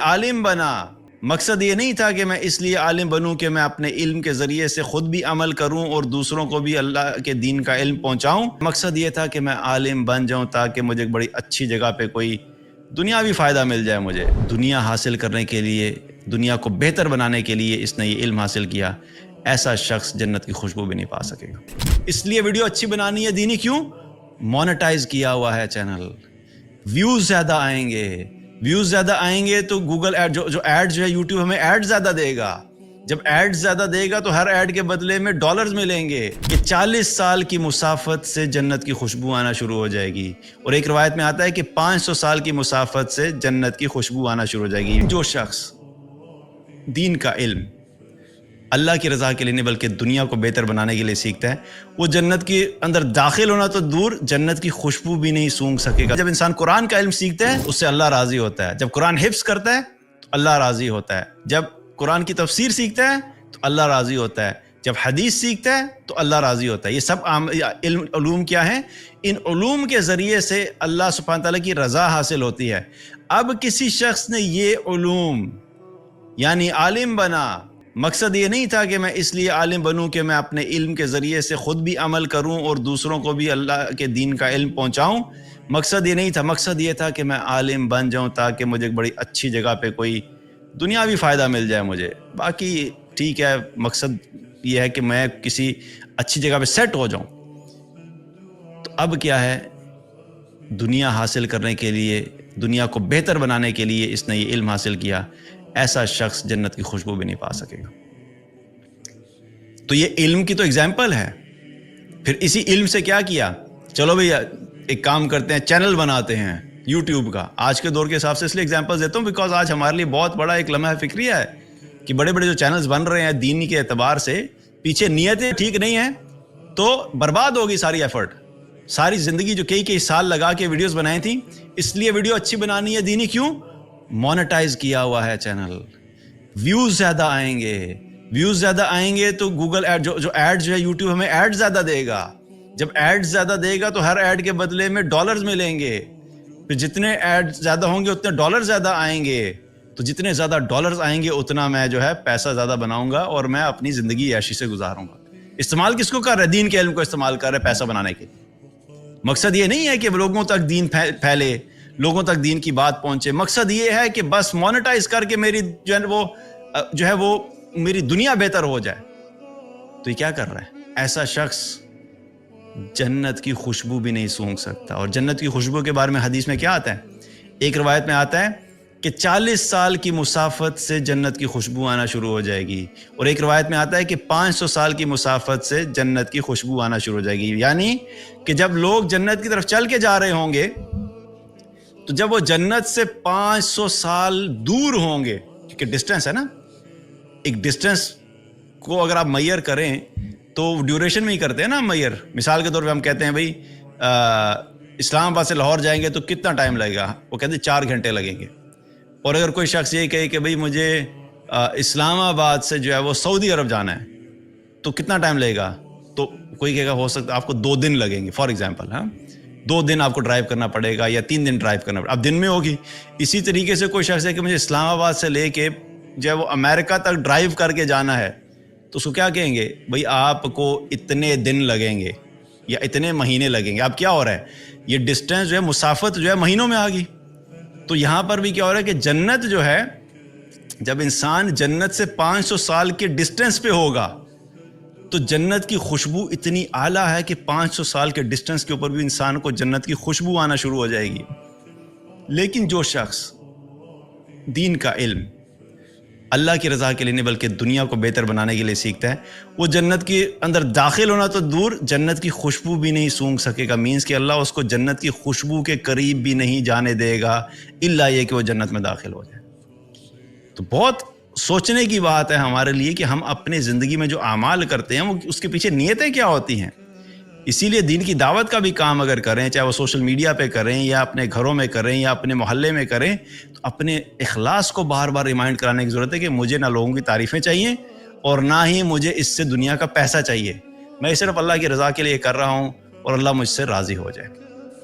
عالم بنا، مقصد یہ نہیں تھا کہ میں اس لیے عالم بنوں کہ میں اپنے علم کے ذریعے سے خود بھی عمل کروں اور دوسروں کو بھی اللہ کے دین کا علم پہنچاؤں۔ مقصد یہ تھا کہ میں عالم بن جاؤں تاکہ مجھے بڑی اچھی جگہ پہ کوئی دنیاوی فائدہ مل جائے۔ مجھے دنیا حاصل کرنے کے لیے، دنیا کو بہتر بنانے کے لیے اس نے یہ علم حاصل کیا، ایسا شخص جنت کی خوشبو بھی نہیں پا سکے گا۔ اس لیے ویڈیو اچھی بنانی ہے دینی، کیوں؟ مونیٹائز کیا ہوا ہے چینل، ویوز زیادہ آئیں گے، ویوز زیادہ آئیں گے تو گوگل ایڈ جو ایڈ جو ہے یوٹیوب ہمیں ایڈ زیادہ دے گا۔ جب ایڈ زیادہ دے گا تو ہر ایڈ کے بدلے میں ڈالرز ملیں گے۔ کہ 40 سال کی مسافت سے جنت کی خوشبو آنا شروع ہو جائے گی، اور ایک روایت میں آتا ہے کہ 500 سال کی مسافت سے جنت کی خوشبو آنا شروع ہو جائے گی۔ جو شخص دین کا علم اللہ کی رضا کے لیے نہیں بلکہ دنیا کو بہتر بنانے کے لیے سیکھتا ہے، وہ جنت کے اندر داخل ہونا تو دور، جنت کی خوشبو بھی نہیں سونگھ سکے گا۔ جب انسان قرآن کا علم سیکھتا ہے اس سے اللہ راضی ہوتا ہے، جب قرآن حفظ کرتا ہے تو اللہ راضی ہوتا ہے، جب قرآن کی تفسیر سیکھتا ہے تو اللہ راضی ہوتا ہے، جب حدیث سیکھتا ہے تو اللہ راضی ہوتا ہے۔ یہ سب علوم کیا ہیں؟ ان علوم کے ذریعے سے اللہ سبحانہ تعالیٰ کی رضا حاصل ہوتی ہے۔ اب کسی شخص نے یہ علوم یعنی عالم بنا، مقصد یہ نہیں تھا کہ میں اس لیے عالم بنوں کہ میں اپنے علم کے ذریعے سے خود بھی عمل کروں اور دوسروں کو بھی اللہ کے دین کا علم پہنچاؤں۔ مقصد یہ نہیں تھا، مقصد یہ تھا کہ میں عالم بن جاؤں تاکہ مجھے بڑی اچھی جگہ پہ کوئی دنیاوی فائدہ مل جائے مجھے۔ باقی ٹھیک ہے، مقصد یہ ہے کہ میں کسی اچھی جگہ پہ سیٹ ہو جاؤں۔ تو اب کیا ہے، دنیا حاصل کرنے کے لیے، دنیا کو بہتر بنانے کے لیے اس نے یہ علم حاصل کیا، ایسا شخص جنت کی خوشبو بھی نہیں پا سکے گا۔ تو یہ علم کی تو ایگزامپل ہے۔ پھر اسی علم سے کیا کیا؟ چلو بھئی ایک کام کرتے ہیں، چینل بناتے ہیں یوٹیوب کا۔ آج کے دور کے حساب سے اس لیے ایگزامپل دیتا ہوں بیکاز آج ہمارے لیے بہت بڑا ایک لمحہ فکریہ ہے کہ بڑے بڑے جو چینلز بن رہے ہیں دینی کے اعتبار سے، پیچھے نیتیں ٹھیک نہیں ہیں تو برباد ہوگی ساری ایفرٹ، ساری زندگی جو کئی سال لگا کے ویڈیوز بنائی تھیں۔ اس لیے ویڈیو اچھی بنانی ہے دینی، کیوں؟ مونیٹائز کیا ہوا ہے چینل، ویوز زیادہ آئیں گے، ویوز زیادہ آئیں گے تو گوگل ایڈ جو ایڈ جو ہے یوٹیوب ہمیں ایڈ زیادہ دے گا۔ جب ایڈ زیادہ دے گا تو ہر ایڈ کے بدلے میں ڈالرز ملیں گے، پھر جتنے ایڈ زیادہ ہوں گے اتنے ڈالر زیادہ آئیں گے، تو جتنے زیادہ ڈالرز آئیں گے اتنا میں جو ہے پیسہ زیادہ بناؤں گا اور میں اپنی زندگی عیشی سے گزاروں گا۔ استعمال کس کو کر رہے؟ دین کے علم کو استعمال کر رہے پیسہ بنانے کے لیے۔ مقصد یہ نہیں ہے کہ لوگوں تک دین پھیلے، لوگوں تک دین کی بات پہنچے، مقصد یہ ہے کہ بس مونیٹائز کر کے میری جو ہے وہ میری دنیا بہتر ہو جائے۔ تو یہ کیا کر رہا ہے؟ ایسا شخص جنت کی خوشبو بھی نہیں سونگھ سکتا۔ اور جنت کی خوشبو کے بارے میں حدیث میں کیا آتا ہے؟ ایک روایت میں آتا ہے کہ 40 سال کی مسافت سے جنت کی خوشبو آنا شروع ہو جائے گی، اور ایک روایت میں آتا ہے کہ 500 سال کی مسافت سے جنت کی خوشبو آنا شروع ہو جائے گی۔ یعنی کہ جب لوگ جنت کی طرف چل کے جا رہے ہوں گے تو جب وہ جنت سے 500 سال دور ہوں گے، کیونکہ ڈسٹینس ہے نا، ایک ڈسٹینس کو اگر آپ میئر کریں تو ڈیوریشن میں ہی کرتے ہیں نا میئر۔ مثال کے طور پہ ہم کہتے ہیں بھئی اسلام آباد سے لاہور جائیں گے تو کتنا ٹائم لگے گا؟ وہ کہتے ہیں 4 گھنٹے لگیں گے۔ اور اگر کوئی شخص یہ کہے کہ بھئی مجھے اسلام آباد سے جو ہے وہ سعودی عرب جانا ہے تو کتنا ٹائم لگے گا؟ تو کوئی کہے گا ہو سکتا ہے آپ کو 2 دن لگیں گے، فار ایگزامپل۔ 2 دن آپ کو ڈرائیو کرنا پڑے گا یا 3 دن ڈرائیو کرنا پڑے گا، اب دن میں ہوگی۔ اسی طریقے سے کوئی شخص ہے کہ مجھے اسلام آباد سے لے کے جو ہے وہ امریکہ تک ڈرائیو کر کے جانا ہے تو اس کو کیا کہیں گے؟ بھئی آپ کو اتنے دن لگیں گے یا اتنے مہینے لگیں گے۔ اب کیا ہو رہا ہے؟ یہ ڈسٹینس جو ہے، مسافت جو ہے مہینوں میں آ گئی۔ تو یہاں پر بھی کیا ہو رہا ہے کہ جنت جو ہے، جب انسان جنت سے 500 سال کے ڈسٹینس پہ ہوگا تو جنت کی خوشبو اتنی اعلیٰ ہے کہ 500 سال کے ڈسٹینس کے اوپر بھی انسان کو جنت کی خوشبو آنا شروع ہو جائے گی۔ لیکن جو شخص دین کا علم اللہ کی رضا کے لیے نہیں بلکہ دنیا کو بہتر بنانے کے لیے سیکھتا ہے، وہ جنت کے اندر داخل ہونا تو دور، جنت کی خوشبو بھی نہیں سونگھ سکے گا۔ مینس کہ اللہ اس کو جنت کی خوشبو کے قریب بھی نہیں جانے دے گا، الا یہ کہ وہ جنت میں داخل ہو جائے۔ تو بہت سوچنے کی بات ہے ہمارے لیے کہ ہم اپنے زندگی میں جو اعمال کرتے ہیں وہ اس کے پیچھے نیتیں کیا ہوتی ہیں۔ اسی لیے دین کی دعوت کا بھی کام اگر کریں، چاہے وہ سوشل میڈیا پہ کریں یا اپنے گھروں میں کریں یا اپنے محلے میں کریں، تو اپنے اخلاص کو بار بار ریمائنڈ کرانے کی ضرورت ہے کہ مجھے نہ لوگوں کی تعریفیں چاہیے اور نہ ہی مجھے اس سے دنیا کا پیسہ چاہیے۔ میں صرف اللہ کی رضا کے لیے کر رہا ہوں اور اللہ مجھ سے راضی ہو جائے۔